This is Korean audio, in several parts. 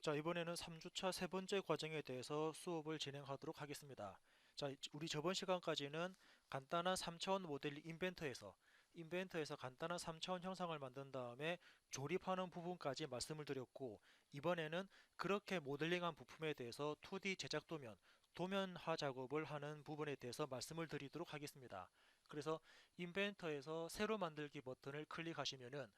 자, 이번에는 3주차 세 번째 과정에 대해서 수업을 진행하도록 하겠습니다. 자, 우리 저번 시간까지는 간단한 3차원 모델 인벤터에서 간단한 3차원 형상을 만든 다음에 조립하는 부분까지 말씀을 드렸고, 이번에는 그렇게 모델링한 부품에 대해서 2D 제작 도면화 작업을 하는 부분에 대해서 말씀을 드리도록 하겠습니다. 그래서 인벤터에서 새로 만들기 버튼을 클릭하시면은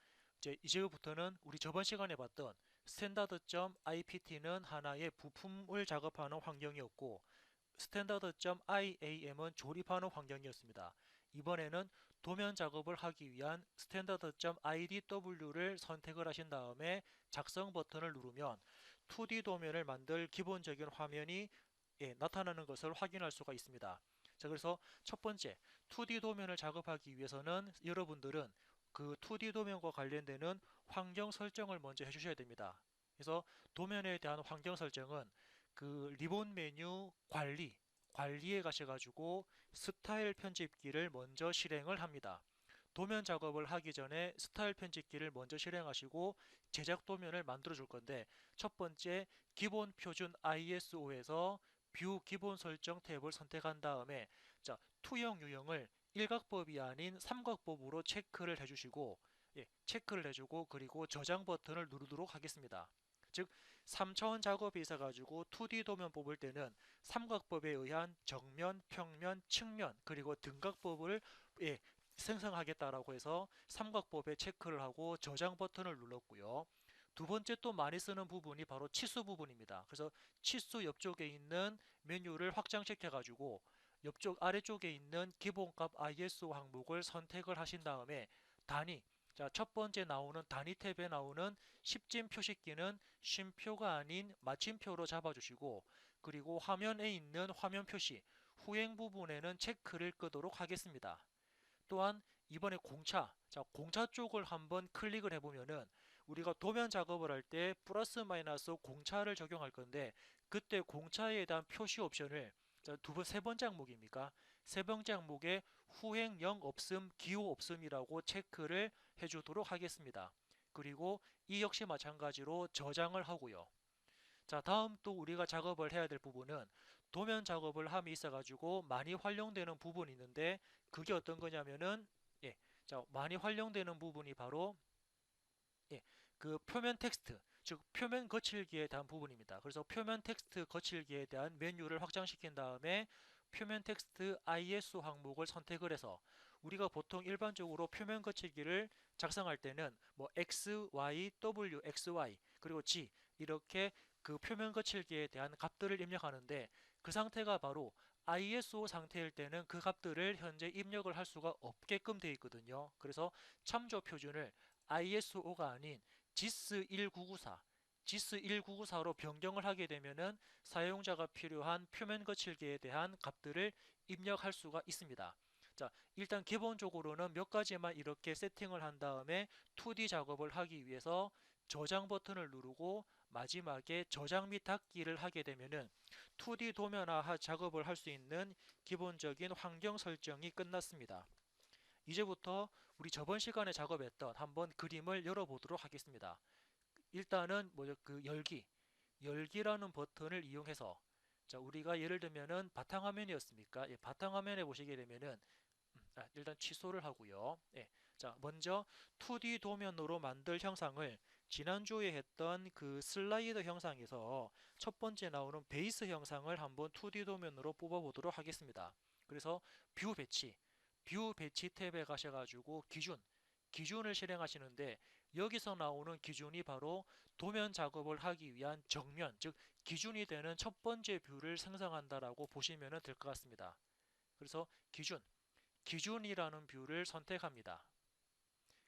이제부터는 우리 저번 시간에 봤던 스탠다드.ipt는 하나의 부품을 작업하는 환경이었고, 스탠다드.iam은 조립하는 환경이었습니다. 이번에는 도면 작업을 하기 위한 스탠다드.idw를 선택을 하신 다음에 작성 버튼을 누르면 2D 도면을 만들 기본적인 화면이 나타나는 것을 확인할 수가 있습니다. 자, 그래서 첫 번째, 2D 도면을 작업하기 위해서는 여러분들은 그 2D 도면과 관련되는 환경 설정을 먼저 해주셔야 됩니다. 그래서 도면에 대한 환경 설정은 그 리본 메뉴 관리에 가셔가지고 스타일 편집기를 먼저 실행을 합니다. 도면 작업을 하기 전에 스타일 편집기를 먼저 실행하시고 제작 도면을 만들어 줄 건데, 첫 번째 기본 표준 ISO에서 뷰 기본 설정 탭을 선택한 다음에 자, 투영 유형을 일각법이 아닌 삼각법으로 체크를 해주시고, 체크를 해주고 그리고 저장 버튼을 누르도록 하겠습니다. 즉 3차원 작업이 있어가지고 2D 도면 뽑을 때는 삼각법에 의한 정면, 평면, 측면 그리고 등각법을 예, 생성하겠다라고 해서 삼각법에 체크를 하고 저장 버튼을 눌렀고요. 두 번째 또 많이 쓰는 부분이 바로 치수 부분입니다. 그래서 치수 옆쪽에 있는 메뉴를 확장시켜 가지고 옆쪽 아래쪽에 있는 기본값 ISO 항목을 선택을 하신 다음에 단위, 자, 첫 번째 나오는 단위 탭에 나오는 10진 표시키는 쉼표가 아닌 마침표로 잡아주시고, 그리고 화면에 있는 화면 표시 후행 부분에는 체크를 끄도록 하겠습니다. 또한 이번에 공차 쪽을 한번 클릭을 해보면은 우리가 도면 작업을 할 때 플러스 마이너스 공차를 적용할 건데, 그때 공차에 대한 표시 옵션을 세 번째 항목입니까? 세 번째 항목에 후행 0 없음, 기호 없음이라고 체크를 해주도록 하겠습니다. 그리고 이 역시 마찬가지로 저장을 하고요. 자, 다음 또 우리가 작업을 해야 될 부분은 도면 작업을 함에 있어 가지고 많이 활용되는 부분이 있는데, 그게 어떤 거냐면은 자, 많이 활용되는 부분이 바로 그 표면 텍스트, 즉 표면 거칠기에 대한 부분입니다. 그래서 표면 텍스트 거칠기에 대한 메뉴를 확장시킨 다음에 표면 텍스트 ISO 항목을 선택을 해서 우리가 보통 일반적으로 표면 거칠기를 작성할 때는 뭐 X, Y, W, XY 그리고 G 이렇게 그 표면 거칠기에 대한 값들을 입력하는데, 그 상태가 바로 ISO 상태일 때는 그 값들을 현재 입력을 할 수가 없게끔 되어 있거든요. 그래서 참조 표준을 ISO가 아닌 GIS1994, GIS1994로 변경을 하게 되면은 사용자가 필요한 표면 거칠기에 대한 값들을 입력할 수가 있습니다. 자, 일단 기본적으로는 몇 가지만 이렇게 세팅을 한 다음에 2D 작업을 하기 위해서 저장 버튼을 누르고 마지막에 저장 및 닫기를 하게 되면은 2D 도면화 작업을 할 수 있는 기본적인 환경 설정이 끝났습니다. 이제부터 우리 저번 시간에 작업했던 한번 그림을 열어보도록 하겠습니다. 일단은 뭐죠? 그 열기라는 버튼을 이용해서 자, 우리가 예를 들면은 바탕화면이었습니까? 바탕화면에 보시게 되면은 일단 취소를 하고요. 자, 먼저 2D 도면으로 만들 형상을 지난주에 했던 그 슬라이더 형상에서 첫 번째 나오는 베이스 형상을 한번 2D 도면으로 뽑아보도록 하겠습니다. 그래서 뷰 배치, 뷰 배치 탭에 가셔가지고 기준을 실행하시는데, 여기서 나오는 기준이 바로 도면 작업을 하기 위한 정면, 즉 기준이 되는 첫 번째 뷰를 생성한다라고 보시면 될 것 같습니다. 그래서 기준이라는 뷰를 선택합니다.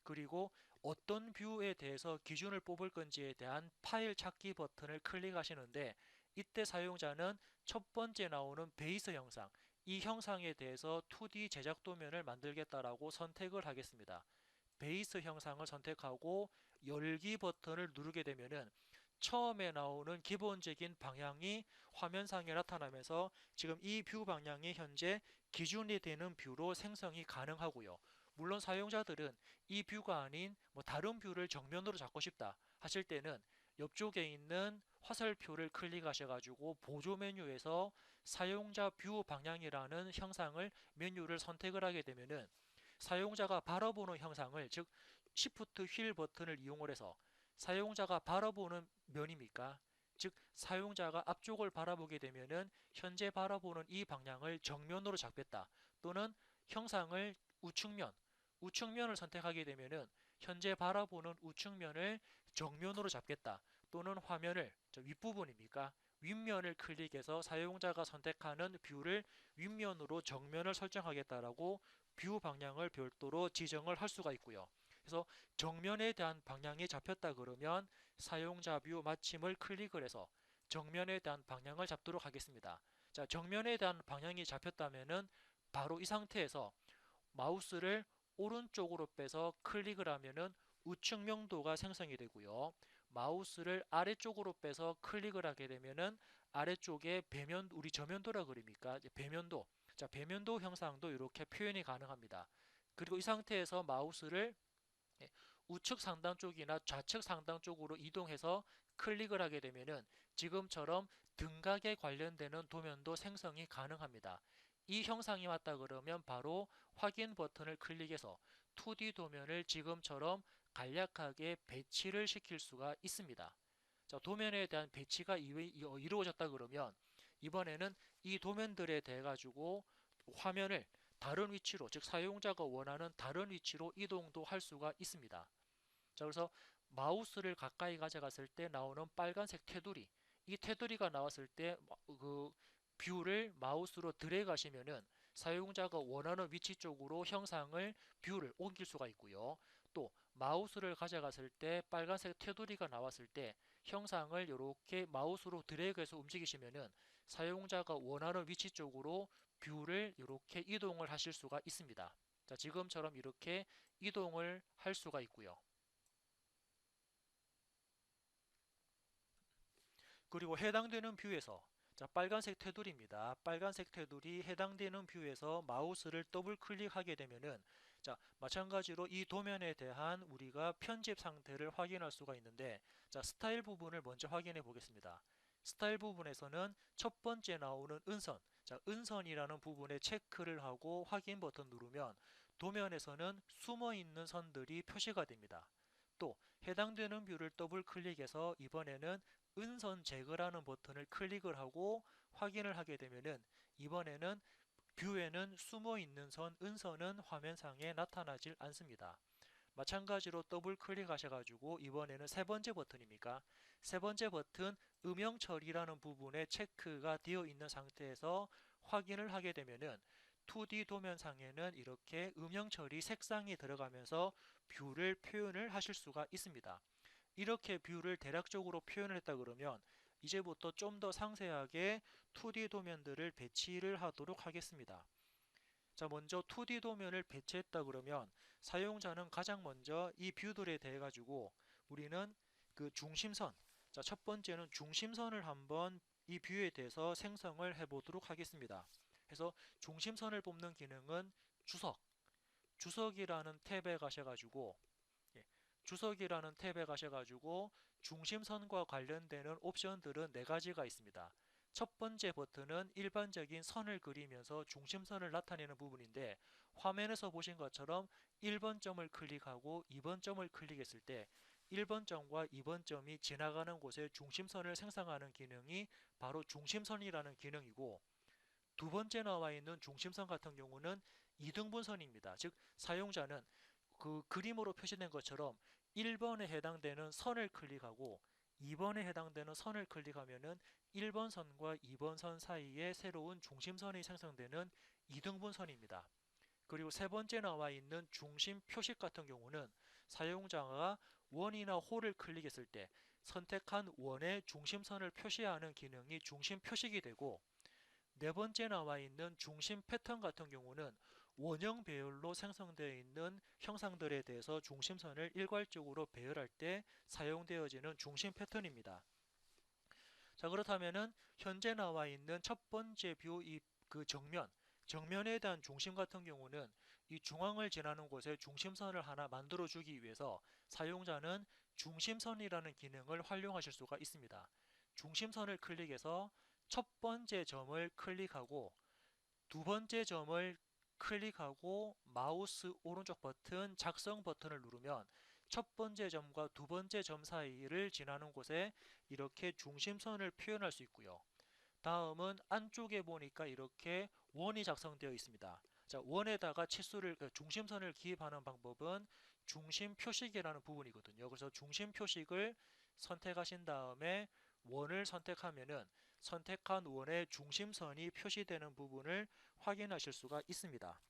그리고 어떤 뷰에 대해서 기준을 뽑을 건지에 대한 파일 찾기 버튼을 클릭하시는데, 이때 사용자는 첫 번째 나오는 베이스 형상, 이 형상에 대해서 2D 제작 도면을 만들겠다라고 선택을 하겠습니다. 베이스 형상을 선택하고 열기 버튼을 누르게 되면은 처음에 나오는 기본적인 방향이 화면상에 나타나면서 지금 이 뷰 방향이 현재 기준이 되는 뷰로 생성이 가능하고요. 물론 사용자들은 이 뷰가 아닌 뭐 다른 뷰를 정면으로 잡고 싶다 하실 때는 옆쪽에 있는 화살표를 클릭하셔가지고 보조 메뉴에서 사용자 뷰 방향이라는 형상을 메뉴를 선택을 하게 되면은 사용자가 바라보는 형상을, 즉 Shift 휠 버튼을 이용을 해서 사용자가 바라보는 면입니까? 즉 사용자가 앞쪽을 바라보게 되면은 현재 바라보는 이 방향을 정면으로 잡겠다, 또는 형상을 우측면을 선택하게 되면은 현재 바라보는 우측면을 정면으로 잡겠다, 또는 화면을 윗부분입니까? 윗면을 클릭해서 사용자가 선택하는 뷰를 윗면으로 정면을 설정하겠다라고 뷰 방향을 별도로 지정을 할 수가 있고요. 그래서 정면에 대한 방향이 잡혔다 그러면 사용자 뷰 마침을 클릭을 해서 정면에 대한 방향을 잡도록 하겠습니다. 자, 정면에 대한 방향이 잡혔다면은 바로 이 상태에서 마우스를 오른쪽으로 빼서 클릭을 하면은 우측 명도가 생성이 되고요. 마우스를 아래쪽으로 빼서 클릭을 하게 되면은 아래쪽에 배면, 우리 저면도라 그럽니까? 배면도. 자, 배면도 형상도 이렇게 표현이 가능합니다. 그리고 이 상태에서 마우스를 우측 상단 쪽이나 좌측 상단 쪽으로 이동해서 클릭을 하게 되면은 지금처럼 등각에 관련되는 도면도 생성이 가능합니다. 이 형상이 맞다 그러면 바로 확인 버튼을 클릭해서 2D 도면을 지금처럼 간략하게 배치를 시킬 수가 있습니다. 자, 도면에 대한 배치가 이루어졌다 그러면 이번에는 이 도면들에 대해 가지고 화면을 다른 위치로, 즉 사용자가 원하는 다른 위치로 이동도 할 수가 있습니다. 자, 그래서 마우스를 가까이 가져갔을 때 나오는 빨간색 테두리, 이 테두리가 나왔을 때 그 뷰를 마우스로 드래그 하시면은 사용자가 원하는 위치 쪽으로 형상을, 뷰를 옮길 수가 있고요. 또 마우스를 가져갔을 때 빨간색 테두리가 나왔을 때 형상을 이렇게 마우스로 드래그해서 움직이시면은 사용자가 원하는 위치 쪽으로 뷰를 이렇게 이동을 하실 수가 있습니다. 자, 지금처럼 이렇게 이동을 할 수가 있고요. 그리고 해당되는 뷰에서, 자, 빨간색 테두리입니다. 빨간색 테두리 해당되는 뷰에서 마우스를 더블 클릭하게 되면은, 자, 마찬가지로 이 도면에 대한 우리가 편집 상태를 확인할 수가 있는데, 자, 스타일 부분을 먼저 확인해 보겠습니다. 스타일 부분에서는 첫 번째 나오는 은선, 자, 은선이라는 부분에 체크를 하고 확인 버튼 누르면 도면에서는 숨어 있는 선들이 표시가 됩니다. 또 해당되는 뷰를 더블 클릭해서 이번에는 은선 제거라는 버튼을 클릭을 하고 확인을 하게 되면은 이번에는 뷰에는 숨어 있는 선, 은선은 화면상에 나타나질 않습니다. 마찬가지로 더블 클릭하셔가지고 이번에는 세 번째 버튼입니까? 세 번째 버튼 음영 처리라는 부분에 체크가 되어 있는 상태에서 확인을 하게 되면은 2D 도면상에는 이렇게 음영 처리 색상이 들어가면서 뷰를 표현을 하실 수가 있습니다. 이렇게 뷰를 대략적으로 표현을 했다 그러면 이제부터 좀 더 상세하게 2D 도면들을 배치를 하도록 하겠습니다. 자, 먼저 2D 도면을 배치했다 그러면 사용자는 가장 먼저 이 뷰들에 대해 가지고 우리는 그 중심선, 자, 첫 번째는 중심선을 한번 이 뷰에 대해서 생성을 해 보도록 하겠습니다. 그래서 중심선을 뽑는 기능은 주석이라는 탭에 가셔가지고, 예, 주석이라는 탭에 가셔가지고 중심선과 관련되는 옵션들은 네 가지가 있습니다. 첫 번째 버튼은 일반적인 선을 그리면서 중심선을 나타내는 부분인데, 화면에서 보신 것처럼 1번 점을 클릭하고 2번 점을 클릭했을 때 1번 점과 2번 점이 지나가는 곳에 중심선을 생성하는 기능이 바로 중심선이라는 기능이고, 두 번째 나와 있는 중심선 같은 경우는 이등분선입니다. 즉 사용자는 그 그림으로 표시된 것처럼 1번에 해당되는 선을 클릭하고 2번에 해당되는 선을 클릭하면은 1번 선과 2번 선 사이에 새로운 중심선이 생성되는 이등분선입니다. 그리고 세 번째 나와 있는 중심 표식 같은 경우는 사용자가 원이나 홀을 클릭했을 때 선택한 원의 중심선을 표시하는 기능이 중심 표식이 되고, 네 번째 나와 있는 중심 패턴 같은 경우는 원형 배열로 생성되어 있는 형상들에 대해서 중심선을 일괄적으로 배열할 때 사용되어지는 중심 패턴입니다. 자, 그렇다면은 현재 나와 있는 첫 번째 뷰, 그 정면에 대한 중심 같은 경우는 이 중앙을 지나는 곳에 중심선을 하나 만들어 주기 위해서 사용자는 중심선이라는 기능을 활용하실 수가 있습니다. 중심선을 클릭해서 첫 번째 점을 클릭하고 두 번째 점을 클릭하고 마우스 오른쪽 버튼 작성 버튼을 누르면 첫 번째 점과 두 번째 점 사이를 지나는 곳에 이렇게 중심선을 표현할 수 있고요. 다음은 안쪽에 보니까 이렇게 원이 작성되어 있습니다. 자, 원에다가 치수를 중심선을 기입하는 방법은 중심 표식이라는 부분이거든요. 그래서 중심 표식을 선택하신 다음에 원을 선택하면은 선택한 원의 중심선이 표시되는 부분을 확인하실 수가 있습니다.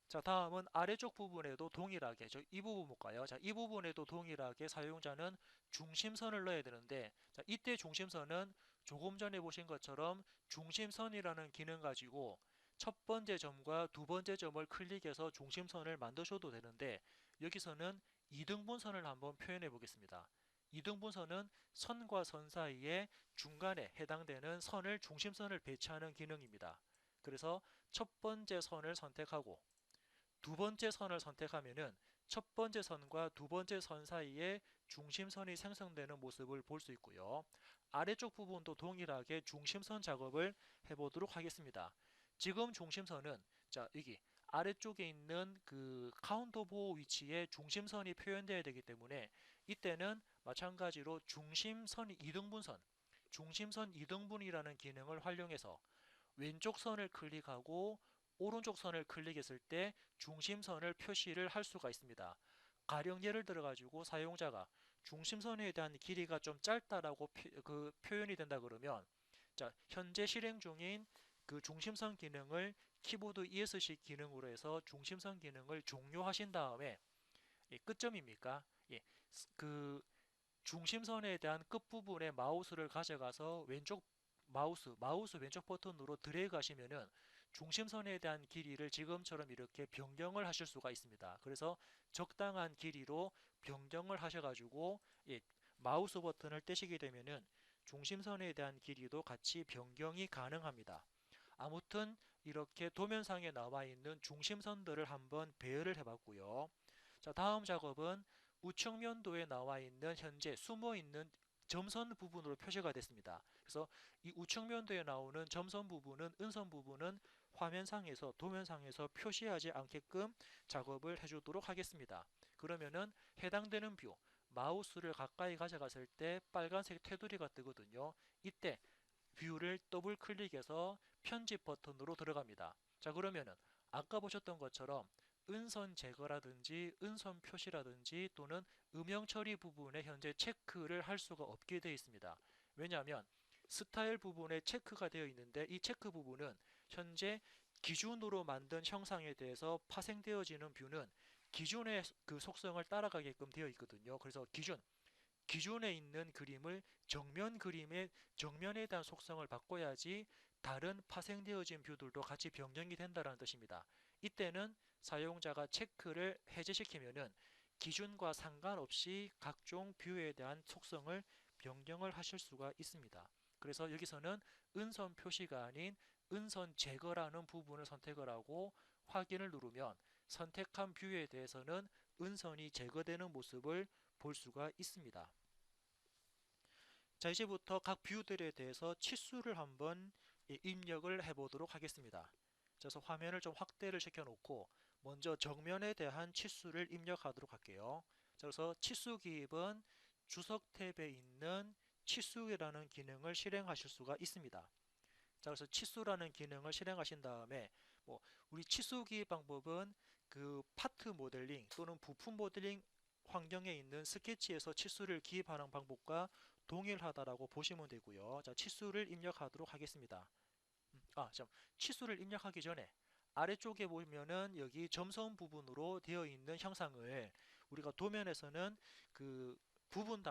자, 다음은 아래쪽 부분에도 동일하게 이 부분 볼까요? 자, 이 부분에도 동일하게 사용자는 중심선을 넣어야 되는데, 자, 이때 중심선은 조금 전에 보신 것처럼 중심선이라는 기능 가지고 첫 번째 점과 두 번째 점을 클릭해서 중심선을 만드셔도 되는데, 여기서는 이등분선을 한번 표현해 보겠습니다. 이등분선은 선과 선 사이에 중간에 해당되는 선을 중심선을 배치하는 기능입니다. 그래서 첫 번째 선을 선택하고 두 번째 선을 선택하면은 첫 번째 선과 두 번째 선 사이에 중심선이 생성되는 모습을 볼 수 있고요. 아래쪽 부분도 동일하게 중심선 작업을 해보도록 하겠습니다. 지금 중심선은 자, 여기 아래쪽에 있는 그 카운터 보호 위치에 중심선이 표현되어야 되기 때문에 이때는 마찬가지로 중심선 이등분선, 중심선 이등분이라는 기능을 활용해서 왼쪽 선을 클릭하고 오른쪽 선을 클릭했을 때 중심선을 표시를 할 수가 있습니다. 가령 예를 들어 가지고 사용자가 중심선에 대한 길이가 좀 짧다라고 표현이 된다 그러면 자, 현재 실행 중인 그 중심선 기능을 키보드 ESC 기능으로 해서 중심선 기능을 종료하신 다음에 끝점입니까? 예, 그 중심선에 대한 끝부분에 마우스를 가져가서 마우스 왼쪽 버튼으로 드래그 하시면은 중심선에 대한 길이를 지금처럼 이렇게 변경을 하실 수가 있습니다. 그래서 적당한 길이로 변경을 하셔가지고 마우스 버튼을 떼시게 되면은 중심선에 대한 길이도 같이 변경이 가능합니다. 아무튼 이렇게 도면상에 나와 있는 중심선들을 한번 배열을 해봤고요. 자, 다음 작업은 우측면도에 나와 있는 현재 숨어 있는 점선 부분으로 표시가 됐습니다. 그래서 이 우측면도에 나오는 점선 부분은 은선 부분은 화면상에서 도면상에서 표시하지 않게끔 작업을 해주도록 하겠습니다. 그러면은 해당되는 뷰 마우스를 가까이 가져갔을 때 빨간색 테두리가 뜨거든요. 이때 뷰를 더블 클릭해서 편집 버튼으로 들어갑니다. 자, 그러면은 아까 보셨던 것처럼 은선 제거라든지 은선 표시라든지 또는 음영 처리 부분에 현재 체크를 할 수가 없게 되어 있습니다. 왜냐하면 스타일 부분에 체크가 되어 있는데 이 체크 부분은 현재 기준으로 만든 형상에 대해서 파생되어지는 뷰는 기존의 그 속성을 따라가게끔 되어 있거든요. 그래서 기존에 있는 그림을 정면 그림의 정면에 대한 속성을 바꿔야지 다른 파생되어진 뷰들도 같이 변경이 된다는 뜻입니다. 이때는 사용자가 체크를 해제시키면은 기준과 상관없이 각종 뷰에 대한 속성을 변경을 하실 수가 있습니다. 그래서 여기서는 은선 표시가 아닌 은선 제거라는 부분을 선택을 하고 확인을 누르면 선택한 뷰에 대해서는 은선이 제거되는 모습을 볼 수가 있습니다. 자, 이제부터 각 뷰들에 대해서 치수를 한번 입력을 해 보도록 하겠습니다. 그래서 화면을 좀 확대를 시켜 놓고 먼저 정면에 대한 치수를 입력하도록 할게요. 자, 그래서 치수 기입은 주석 탭에 있는 치수라는 기능을 실행하실 수가 있습니다. 자, 그래서 치수라는 기능을 실행하신 다음에 우리 치수 기입 방법은 그 파트 모델링 또는 부품 모델링 환경에 있는 스케치에서 치수를 기입하는 방법과 동일하다라고 보시면 되고요. 자, 치수를 입력하도록 하겠습니다. 치수를 입력하기 전에 아래쪽에 보면은 여기 점선 부분으로 되어 있는 형상을 우리가 도면에서는 그 부분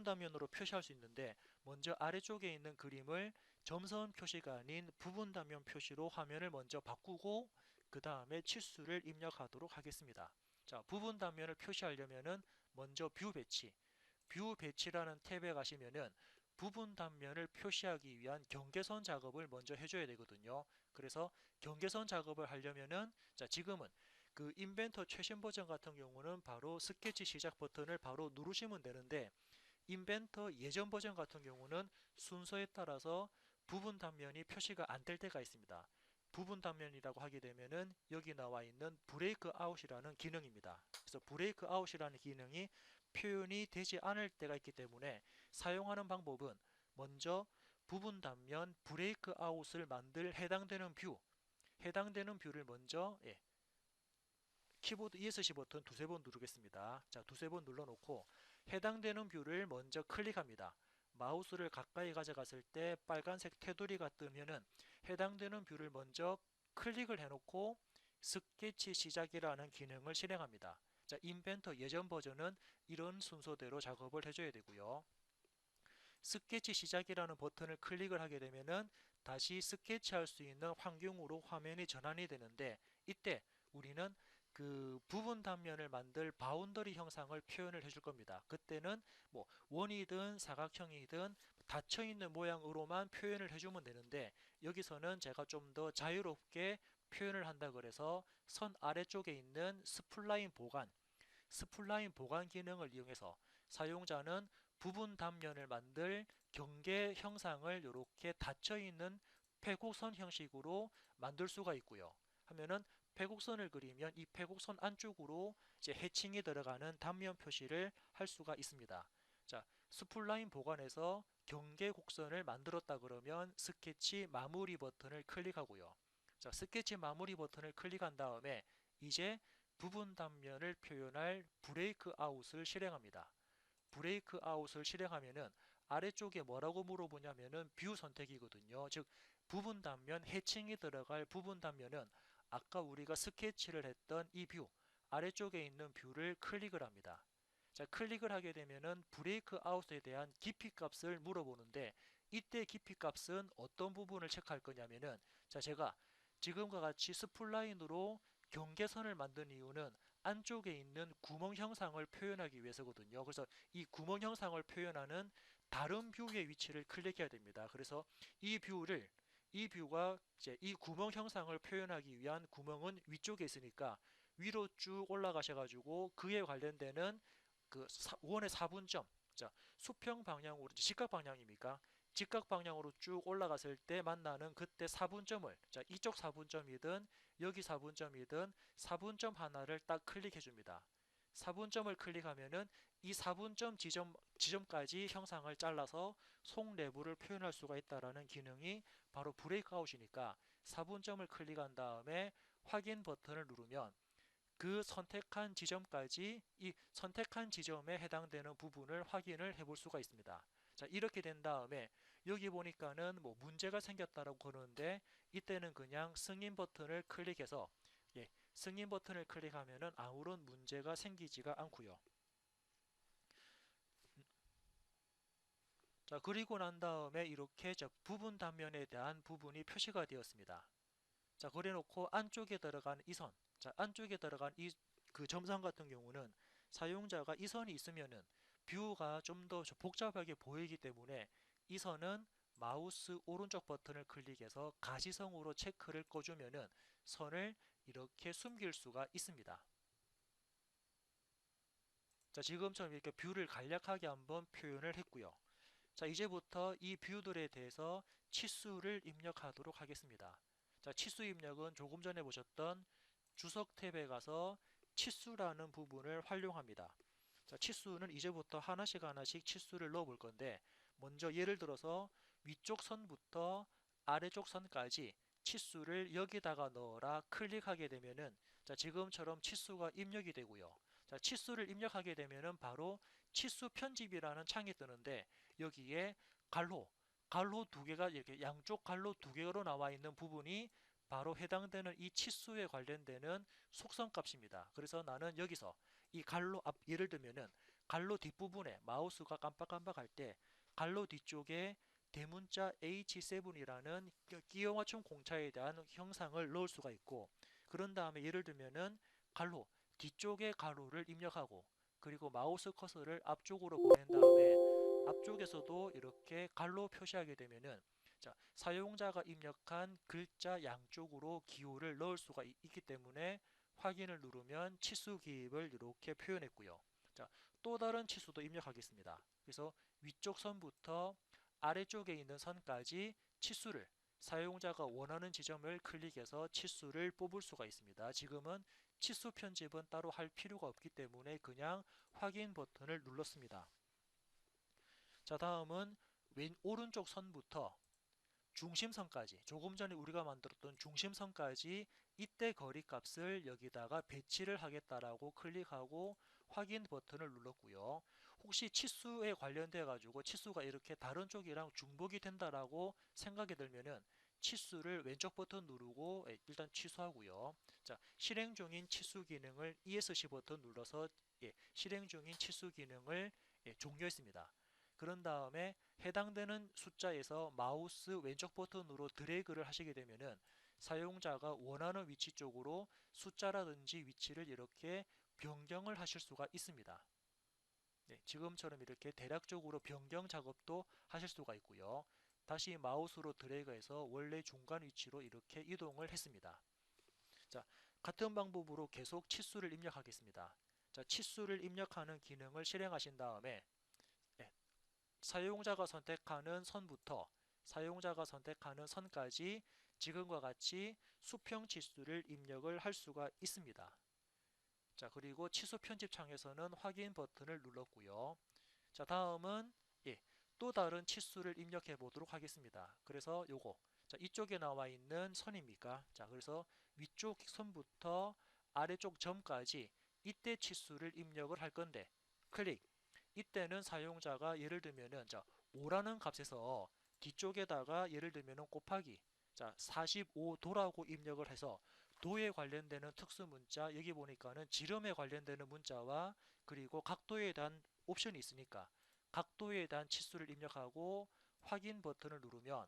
단면으로 표시할 수 있는데 먼저 아래쪽에 있는 그림을 점선 표시가 아닌 부분 단면 표시로 화면을 먼저 바꾸고 그 다음에 치수를 입력하도록 하겠습니다. 자, 부분 단면을 표시하려면은 먼저 뷰 배치라는 탭에 가시면은 부분 단면을 표시하기 위한 경계선 작업을 먼저 해줘야 되거든요. 그래서 경계선 작업을 하려면은 자, 지금은 그 인벤터 최신 버전 같은 경우는 바로 스케치 시작 버튼을 바로 누르시면 되는데 인벤터 예전 버전 같은 경우는 순서에 따라서 부분 단면이 표시가 안 될 때가 있습니다. 부분 단면이라고 하게 되면은 여기 나와 있는 브레이크 아웃이라는 기능입니다. 그래서 브레이크 아웃이라는 기능이 표현이 되지 않을 때가 있기 때문에 사용하는 방법은 먼저 부분 단면 브레이크 아웃을 만들 해당되는 뷰를 먼저 키보드 ESC 버튼 두세 번 누르겠습니다. 자, 두세 번 눌러놓고 해당되는 뷰를 먼저 클릭합니다. 마우스를 가까이 가져갔을 때 빨간색 테두리가 뜨면은 해당되는 뷰를 먼저 클릭을 해놓고 스케치 시작이라는 기능을 실행합니다. 자, 인벤터 예전 버전은 이런 순서대로 작업을 해줘야 되고요. 스케치 시작이라는 버튼을 클릭을 하게 되면은 다시 스케치할 수 있는 환경으로 화면이 전환이 되는데, 이때 우리는 그 부분 단면을 만들 바운더리 형상을 표현을 해줄 겁니다. 그때는 뭐 원이든 사각형이든 닫혀 있는 모양으로만 표현을 해주면 되는데, 여기서는 제가 좀 더 자유롭게 표현을 한다 그래서 선 아래쪽에 있는 스플라인 보관 기능을 이용해서 사용자는 부분 단면을 만들 경계 형상을 이렇게 닫혀 있는 패곡선 형식으로 만들 수가 있고요. 하면은 패곡선을 그리면 이 패곡선 안쪽으로 이제 해칭이 들어가는 단면 표시를 할 수가 있습니다. 자, 스플라인 보관에서 경계 곡선을 만들었다 그러면 스케치 마무리 버튼을 클릭하고요. 자, 스케치 마무리 버튼을 클릭한 다음에 이제 부분 단면을 표현할 브레이크 아웃을 실행합니다. 브레이크 아웃을 실행하면은 아래쪽에 뭐라고 물어보냐면은 뷰 선택이거든요. 즉 부분 단면 해칭이 들어갈 부분 단면은 아까 우리가 스케치를 했던 이 뷰 아래쪽에 있는 뷰를 클릭을 합니다. 자, 클릭을 하게 되면은 브레이크 아웃에 대한 깊이 값을 물어보는데, 이때 깊이 값은 어떤 부분을 체크할 거냐면은, 자, 제가 지금과 같이 스플라인으로 경계선을 만든 이유는 안쪽에 있는 구멍 형상을 표현하기 위해서거든요. 그래서 이 구멍 형상을 표현하는 다른 뷰의 위치를 클릭해야 됩니다. 그래서 이 뷰를 이 뷰가 이제 이 구멍 형상을 표현하기 위한 구멍은 위쪽에 있으니까 위로 쭉 올라가셔가지고 그에 관련되는 그 원의 4분점, 자, 수평 방향으로 직각 방향입니까? 직각 방향으로 쭉 올라갔을 때 만나는 그때 4분점을, 자, 이쪽 4분점이든 여기 4분점이든 4분점 하나를 딱 클릭해 줍니다. 4분점을 클릭하면은 이 4분점 지점까지 형상을 잘라서 속 내부를 표현할 수가 있다라는 기능이 바로 브레이크아웃이니까 4분점을 클릭한 다음에 확인 버튼을 누르면 그 선택한 지점까지 이 선택한 지점에 해당되는 부분을 확인을 해볼 수가 있습니다. 자, 이렇게 된 다음에 여기 보니까는 뭐 문제가 생겼다라고 그러는데, 이때는 그냥 승인 버튼을 클릭해서 승인 버튼을 클릭하면은 아무런 문제가 생기지가 않고요. 자, 그리고 난 다음에 이렇게 부분 단면에 대한 부분이 표시가 되었습니다. 자, 그래 놓고 안쪽에 들어간 이 선, 자, 안쪽에 들어간 이 그 점선 같은 경우는 사용자가 이 선이 있으면은 뷰가 좀 더 복잡하게 보이기 때문에 이 선은 마우스 오른쪽 버튼을 클릭해서 가시성으로 체크를 꺼주면은 선을 이렇게 숨길 수가 있습니다. 자, 지금처럼 이렇게 뷰를 간략하게 한번 표현을 했고요. 자, 이제부터 이 뷰들에 대해서 치수를 입력하도록 하겠습니다. 자, 치수 입력은 조금 전에 보셨던 주석 탭에 가서 치수라는 부분을 활용합니다. 자, 치수는 이제부터 하나씩 치수를 넣어 볼 건데, 먼저 예를 들어서 위쪽 선부터 아래쪽 선까지 치수를 여기다가 넣어라 클릭하게 되면은, 자, 지금처럼 치수가 입력이 되고요. 자, 치수를 입력하게 되면은 바로 치수 편집이라는 창이 뜨는데, 여기에 갈로 두 개가 이렇게 양쪽 갈로 두 개로 나와 있는 부분이 바로 해당되는 이 치수에 관련되는 속성값입니다. 그래서 나는 여기서 이 갈로 앞, 예를 들면은 갈로 뒷부분에 마우스가 깜빡깜빡할 때 갈로 뒤쪽에 대문자 H7이라는 끼워 맞춤 공차에 대한 형상을 넣을 수가 있고, 그런 다음에 예를 들면은 갈로 뒤쪽에 가로를 입력하고, 그리고 마우스 커서를 앞쪽으로 보낸 다음에 앞쪽에서도 이렇게 갈로 표시하게 되면은, 자, 사용자가 입력한 글자 양쪽으로 기호를 넣을 수가 있기 때문에 확인을 누르면 치수 기입을 이렇게 표현했고요. 자, 또 다른 치수도 입력하겠습니다. 그래서 위쪽 선부터 아래쪽에 있는 선까지 치수를 사용자가 원하는 지점을 클릭해서 치수를 뽑을 수가 있습니다. 지금은 치수 편집은 따로 할 필요가 없기 때문에 그냥 확인 버튼을 눌렀습니다. 자, 다음은 오른쪽 선부터 중심선까지, 조금 전에 우리가 만들었던 중심선까지 이때 거리값을 여기다가 배치를 하겠다라고 클릭하고 확인 버튼을 눌렀고요. 혹시 치수에 관련돼 가지고 치수가 이렇게 다른 쪽이랑 중복이 된다라고 생각이 들면은 치수를 왼쪽 버튼 누르고 일단 취소하고요. 자, 실행 중인 치수 기능을 ESC 버튼 눌러서 실행 중인 치수 기능을 종료했습니다. 그런 다음에 해당되는 숫자에서 마우스 왼쪽 버튼으로 드래그를 하시게 되면은 사용자가 원하는 위치 쪽으로 숫자라든지 위치를 이렇게 변경을 하실 수가 있습니다. 네, 지금처럼 이렇게 대략적으로 변경 작업도 하실 수가 있고요. 다시 마우스로 드래그해서 원래 중간 위치로 이렇게 이동을 했습니다. 자, 같은 방법으로 계속 치수를 입력하겠습니다. 자, 치수를 입력하는 기능을 실행하신 다음에 사용자가 선택하는 선부터 사용자가 선택하는 선까지 지금과 같이 수평 치수를 입력을 할 수가 있습니다. 자, 그리고 치수 편집 창에서는 확인 버튼을 눌렀고요. 자, 다음은 또 다른 치수를 입력해 보도록 하겠습니다. 그래서 요거, 자, 이쪽에 나와 있는 선입니까? 자, 그래서 위쪽 선부터 아래쪽 점까지 이때 치수를 입력을 할 건데 클릭. 이때는 사용자가 예를 들면은 5라는 값에서 뒤쪽에다가 예를 들면은 곱하기 45도라고 입력을 해서 도에 관련되는 특수 문자, 여기 보니까는 지름에 관련되는 문자와 그리고 각도에 대한 옵션이 있으니까 각도에 대한 치수를 입력하고 확인 버튼을 누르면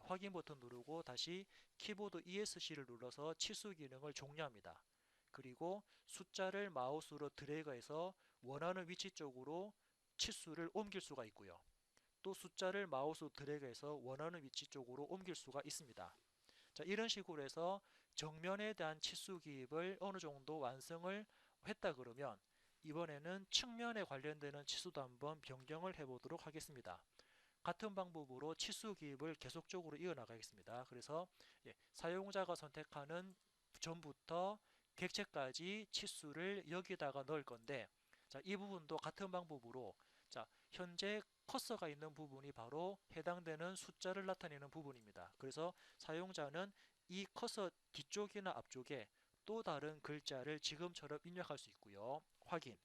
확인 버튼 누르고 다시 키보드 ESC를 눌러서 치수 기능을 종료합니다. 그리고 숫자를 마우스로 드래그해서 원하는 위치 쪽으로 치수를 옮길 수가 있고요. 또 숫자를 마우스 드래그해서 원하는 위치 쪽으로 옮길 수가 있습니다. 자, 이런 식으로 해서 정면에 대한 치수 기입을 어느 정도 완성을 했다 그러면 이번에는 측면에 관련되는 치수도 한번 변경을 해 보도록 하겠습니다. 같은 방법으로 치수 기입을 계속적으로 이어나가겠습니다. 그래서 사용자가 선택하는 전부터 객체까지 치수를 여기다가 넣을 건데 자, 이 부분도 같은 방법으로 자, 현재 커서가 있는 부분이 바로 해당되는 숫자를 나타내는 부분입니다. 그래서 사용자는 이 커서 뒤쪽이나 앞쪽에 또 다른 글자를 지금처럼 입력할 수 있고요. 확인.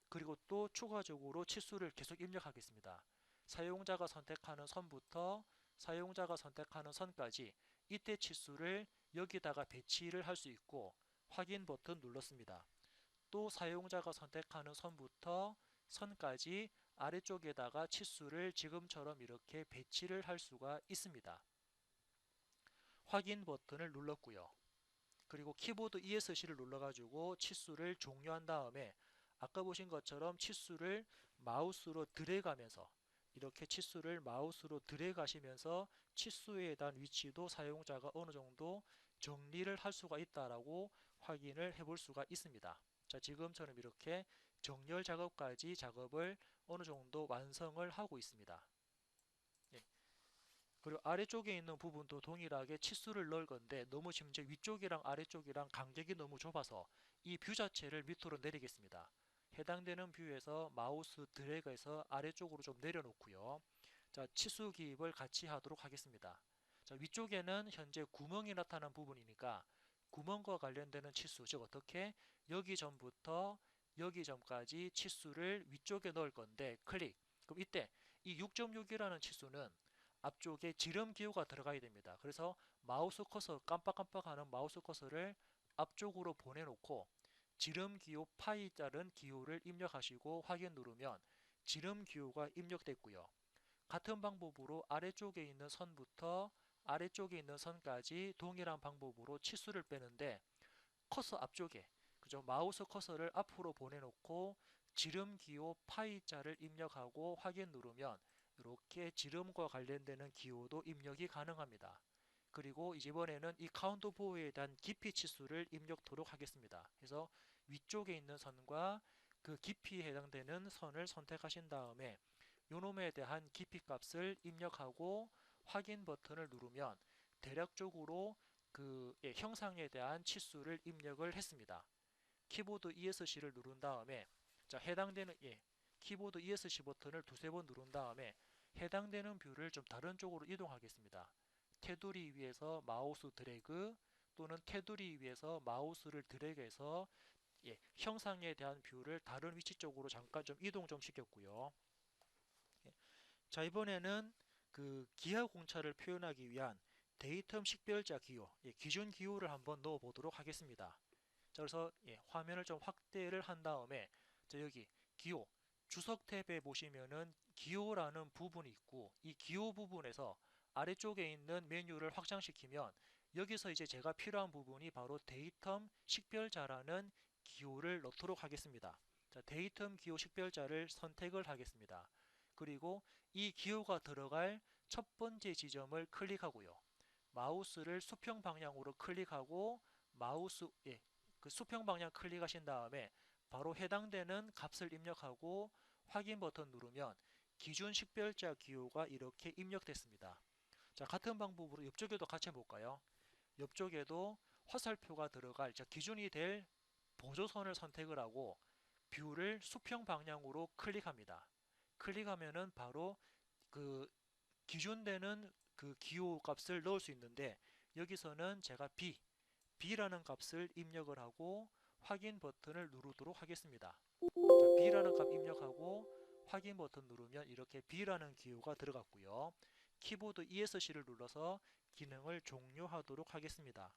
그리고 또 추가적으로 치수를 계속 입력하겠습니다. 사용자가 선택하는 선부터 사용자가 선택하는 선까지 이때 치수를 여기다가 배치를 할 수 있고 확인 버튼 눌렀습니다. 또 사용자가 선택하는 선부터 선까지 아래쪽에다가 치수를 지금처럼 이렇게 배치를 할 수가 있습니다. 확인 버튼을 눌렀고요. 그리고 키보드 ESC를 눌러가지고 치수를 종료한 다음에 아까 보신 것처럼 치수를 마우스로 드래그하면서 이렇게 치수를 마우스로 드래그 하시면서 치수에 대한 위치도 사용자가 어느 정도 정리를 할 수가 있다라고 확인을 해볼 수가 있습니다. 자, 지금처럼 이렇게 정렬 작업까지 작업을 어느 정도 완성을 하고 있습니다. 예. 그리고 아래쪽에 있는 부분도 동일하게 치수를 넣을 건데 너무 지금 위쪽이랑 아래쪽이랑 간격이 너무 좁아서 이 뷰 자체를 밑으로 내리겠습니다. 해당되는 뷰에서 마우스 드래그해서 아래쪽으로 좀 내려놓고요. 자, 치수 기입을 같이 하도록 하겠습니다. 자, 위쪽에는 현재 구멍이 나타난 부분이니까 구멍과 관련되는 치수, 즉 어떻게 여기 전부터 여기 전까지 치수를 위쪽에 넣을 건데 클릭. 그럼 이때 이 6.6이라는 치수는 앞쪽에 지름 기호가 들어가야 됩니다. 그래서 마우스 커서 깜빡깜빡하는 마우스 커서를 앞쪽으로 보내놓고 지름 기호 파이 자른 기호를 입력하시고 확인 누르면 지름 기호가 입력됐고요. 같은 방법으로 아래쪽에 있는 선부터 아래쪽에 있는 선까지 동일한 방법으로 치수를 빼는데 커서 앞쪽에 그죠? 마우스 커서를 앞으로 보내놓고 지름 기호 파이 자를 입력하고 확인 누르면 이렇게 지름과 관련되는 기호도 입력이 가능합니다. 그리고 이번에는 이 카운트 보호에 대한 깊이 치수를 입력토록 하겠습니다. 그래서 위쪽에 있는 선과 그 깊이에 해당되는 선을 선택하신 다음에 요놈에 대한 깊이 값을 입력하고 확인 버튼을 누르면 대략적으로 그 형상에 대한 치수를 입력을 했습니다. 키보드 ESC를 누른 다음에 자 해당되는 키보드 ESC 버튼을 두세 번 누른 다음에 해당되는 뷰를 좀 다른 쪽으로 이동하겠습니다. 테두리 위에서 마우스 드래그 또는 테두리 위에서 마우스를 드래그해서 형상에 대한 뷰를 다른 위치 쪽으로 잠깐 좀 이동 좀 시켰고요. 자 이번에는 그 기하 공차를 표현하기 위한 데이텀 식별자 기호, 기준 기호를 한번 넣어 보도록 하겠습니다. 자 그래서 화면을 좀 확대를 한 다음에 자 여기 기호 주석 탭에 보시면은 기호라는 부분이 있고 이 기호 부분에서 아래쪽에 있는 메뉴를 확장시키면 여기서 이제 제가 필요한 부분이 바로 데이텀 식별자라는 기호를 넣도록 하겠습니다. 자 데이텀 기호 식별자를 선택을 하겠습니다. 그리고 이 기호가 들어갈 첫 번째 지점을 클릭하고요. 마우스를 수평 방향으로 클릭하고 마우스 그 수평 방향 클릭하신 다음에 바로 해당되는 값을 입력하고 확인 버튼 누르면 기준 식별자 기호가 이렇게 입력됐습니다. 자 같은 방법으로 옆쪽에도 같이 해볼까요? 옆쪽에도 화살표가 들어갈 기준이 될 보조선을 선택을 하고 뷰를 수평 방향으로 클릭합니다. 클릭하면은 바로 그 기준되는 그 기호 값을 넣을 수 있는데 여기서는 제가 B라는 값을 입력을 하고 확인 버튼을 누르도록 하겠습니다. 자, B라는 값 입력하고 확인 버튼 누르면 이렇게 B라는 기호가 들어갔고요. 키보드 ESC를 눌러서 기능을 종료하도록 하겠습니다.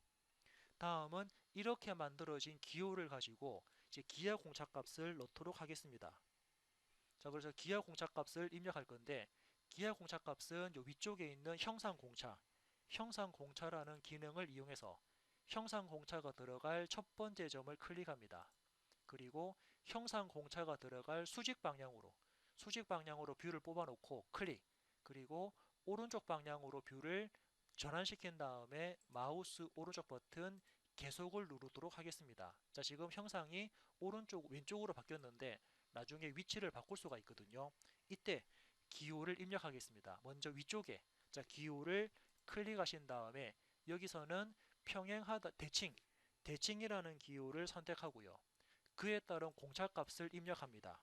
다음은 이렇게 만들어진 기호를 가지고 이제 기하 공차 값을 넣도록 하겠습니다. 자 그래서 기하 공차 값을 입력할 건데 기하 공차 값은 요 위쪽에 있는 형상 공차라는 기능을 이용해서 형상 공차가 들어갈 첫 번째 점을 클릭합니다. 그리고 형상 공차가 들어갈 수직 방향으로 뷰를 뽑아 놓고 클릭, 그리고 오른쪽 방향으로 뷰를 전환시킨 다음에 마우스 오른쪽 버튼 계속을 누르도록 하겠습니다. 자 지금 형상이 왼쪽으로 바뀌었는데 나중에 위치를 바꿀 수가 있거든요. 이때 기호를 입력하겠습니다. 먼저 위쪽에 자 기호를 클릭하신 다음에 여기서는 평행하다 대칭이라는 기호를 선택하고요. 그에 따른 공차값을 입력합니다.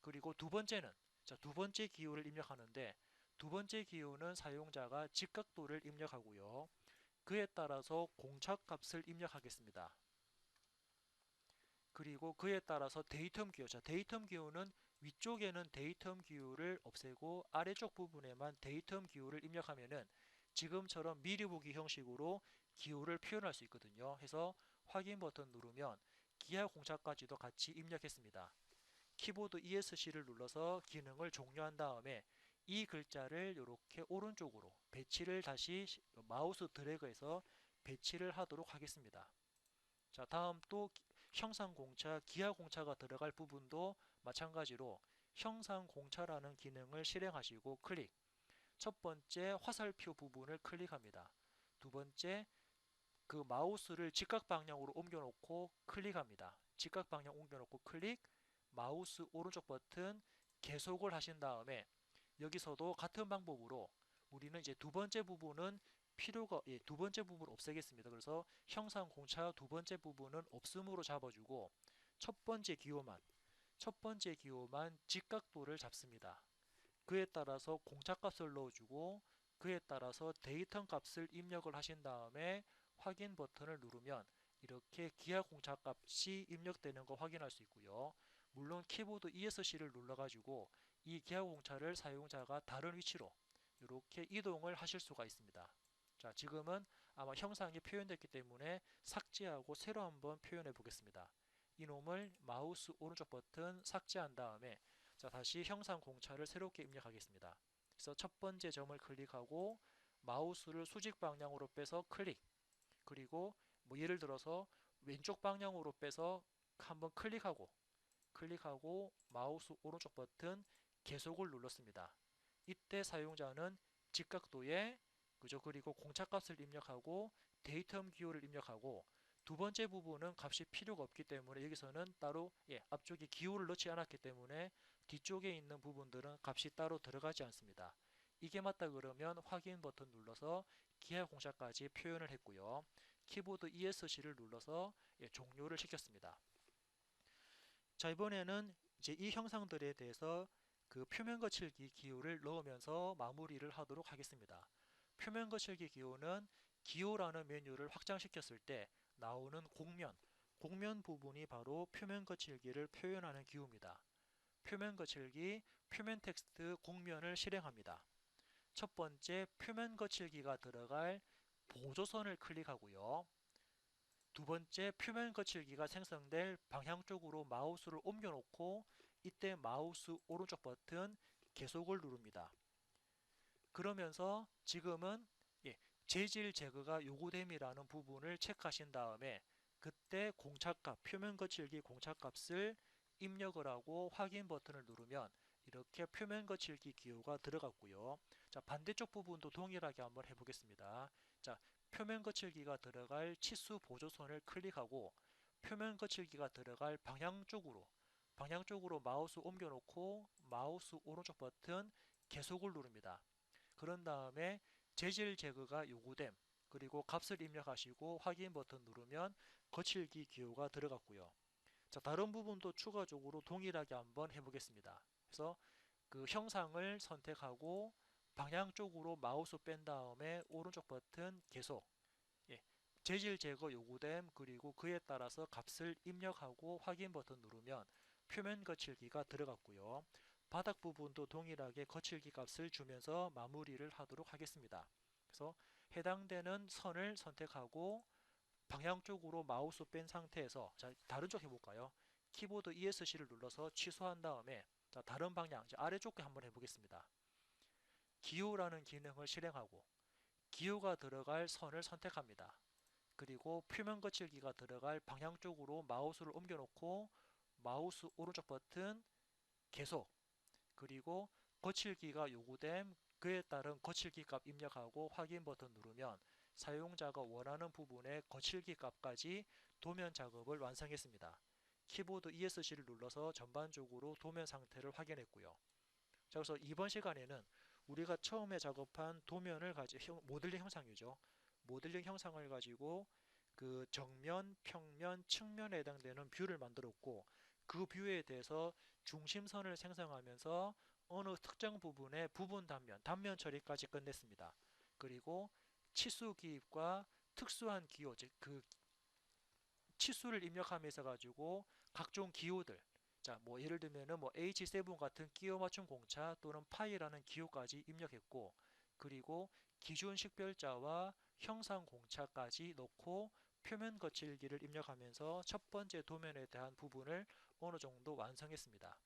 그리고 두 번째 기호를 입력하는데 두 번째 기호는 사용자가 직각도를 입력하고요. 그에 따라서 공차값을 입력하겠습니다. 그리고 그에 따라서 데이텀 기호, 데이텀 기호는 위쪽에는 데이텀 기호를 없애고 아래쪽 부분에만 데이텀 기호를 입력하면은 지금처럼 미리 보기 형식으로 기호를 표현할 수 있거든요. 해서 확인 버튼 누르면 기하 공차까지도 같이 입력했습니다. 키보드 ESC를 눌러서 기능을 종료한 다음에 이 글자를 이렇게 오른쪽으로 배치를 다시 마우스 드래그해서 배치를 하도록 하겠습니다. 자 다음 또 형상 공차, 기하 공차가 들어갈 부분도 마찬가지로 형상 공차라는 기능을 실행하시고 클릭. 첫 번째 화살표 부분을 클릭합니다. 두 번째 그 마우스를 직각 방향으로 옮겨 놓고 클릭합니다. 직각 방향 옮겨 놓고 클릭, 마우스 오른쪽 버튼 계속을 하신 다음에 여기서도 같은 방법으로 우리는 이제 두 번째 부분은 두 번째 부분을 없애겠습니다. 그래서 형상 공차 두 번째 부분은 없음으로 잡아주고 첫 번째 기호만 직각도를 잡습니다. 그에 따라서 공차값을 넣어주고 그에 따라서 데이터 값을 입력을 하신 다음에 확인 버튼을 누르면 이렇게 기하 공차값이 입력되는 거 확인할 수 있고요. 물론 키보드 ESC를 눌러가지고 이 기하 공차를 사용자가 다른 위치로 이렇게 이동을 하실 수가 있습니다. 자, 지금은 아마 형상이 표현됐기 때문에 삭제하고 새로 한번 표현해 보겠습니다. 이놈을 마우스 오른쪽 버튼 삭제한 다음에 자, 다시 형상 공차를 새롭게 입력하겠습니다. 그래서 첫 번째 점을 클릭하고 마우스를 수직 방향으로 빼서 클릭, 그리고 뭐 예를 들어서 왼쪽 방향으로 빼서 한번 클릭하고 마우스 오른쪽 버튼 계속을 눌렀습니다. 이때 사용자는 직각도에 그리고 공차값을 입력하고 데이텀 기호를 입력하고 두 번째 부분은 값이 필요가 없기 때문에 여기서는 따로 앞쪽에 기호를 넣지 않았기 때문에 뒤쪽에 있는 부분들은 값이 따로 들어가지 않습니다. 이게 맞다 그러면 확인 버튼 눌러서 기하 공차까지 표현을 했고요. 키보드 ESC를 눌러서 종료를 시켰습니다. 자, 이번에는 이제 이 형상들에 대해서 그 표면 거칠기 기호를 넣으면서 마무리를 하도록 하겠습니다. 표면 거칠기 기호는 기호라는 메뉴를 확장시켰을 때 나오는 곡면 부분이 바로 표면 거칠기를 표현하는 기호입니다. 표면 거칠기, 표면 텍스트 곡면을 실행합니다. 첫 번째 표면 거칠기가 들어갈 보조선을 클릭하고요. 두 번째 표면 거칠기가 생성될 방향 쪽으로 마우스를 옮겨 놓고 이때 마우스 오른쪽 버튼 계속을 누릅니다. 그러면서 지금은 재질 제거가 요구됨이라는 부분을 체크하신 다음에 그때 공차값, 표면 거칠기 공차값을 입력을 하고 확인 버튼을 누르면 이렇게 표면 거칠기 기호가 들어갔고요. 자, 반대쪽 부분도 동일하게 한번 해보겠습니다. 자, 표면 거칠기가 들어갈 치수 보조선을 클릭하고 표면 거칠기가 들어갈 방향 쪽으로 마우스 옮겨 놓고 마우스 오른쪽 버튼 계속을 누릅니다. 그런 다음에 재질 제거가 요구됨, 그리고 값을 입력하시고 확인 버튼 누르면 거칠기 기호가 들어갔고요. 자, 다른 부분도 추가적으로 동일하게 한번 해보겠습니다. 그래서 그 형상을 선택하고 방향 쪽으로 마우스 뺀 다음에 오른쪽 버튼 계속, 재질 제거 요구됨, 그리고 그에 따라서 값을 입력하고 확인 버튼 누르면 표면 거칠기가 들어갔고요. 바닥 부분도 동일하게 거칠기 값을 주면서 마무리를 하도록 하겠습니다. 그래서 해당되는 선을 선택하고 방향 쪽으로 마우스 뺀 상태에서, 자, 다른 쪽 해볼까요? 키보드 ESC를 눌러서 취소한 다음에, 자, 다른 방향, 이제 아래쪽에 한번 해보겠습니다. 기호라는 기능을 실행하고 기호가 들어갈 선을 선택합니다. 그리고 표면 거칠기가 들어갈 방향 쪽으로 마우스를 옮겨 놓고 마우스 오른쪽 버튼 계속, 그리고 거칠기가 요구됨, 그에 따른 거칠기 값 입력하고 확인 버튼 누르면 사용자가 원하는 부분의 거칠기 값까지 도면 작업을 완성했습니다. 키보드 ESC를 눌러서 전반적으로 도면 상태를 확인했고요. 자, 그래서 이번 시간에는 우리가 처음에 작업한 도면을 가지고 모델링 형상이죠. 모델링 형상을 가지고 그 정면, 평면, 측면에 해당되는 뷰를 만들었고 그 뷰에 대해서 중심선을 생성하면서 어느 특정 부분의 부분 단면 처리까지 끝냈습니다. 그리고 치수 기입과 특수한 기호, 즉 그 치수를 입력하면서 가지고 각종 기호들, 자, 뭐 예를 들면은 뭐 H7 같은 끼워 맞춤 공차 또는 파이라는 기호까지 입력했고, 그리고 기준 식별자와 형상 공차까지 넣고 표면 거칠기를 입력하면서 첫 번째 도면에 대한 부분을 어느 정도 완성했습니다.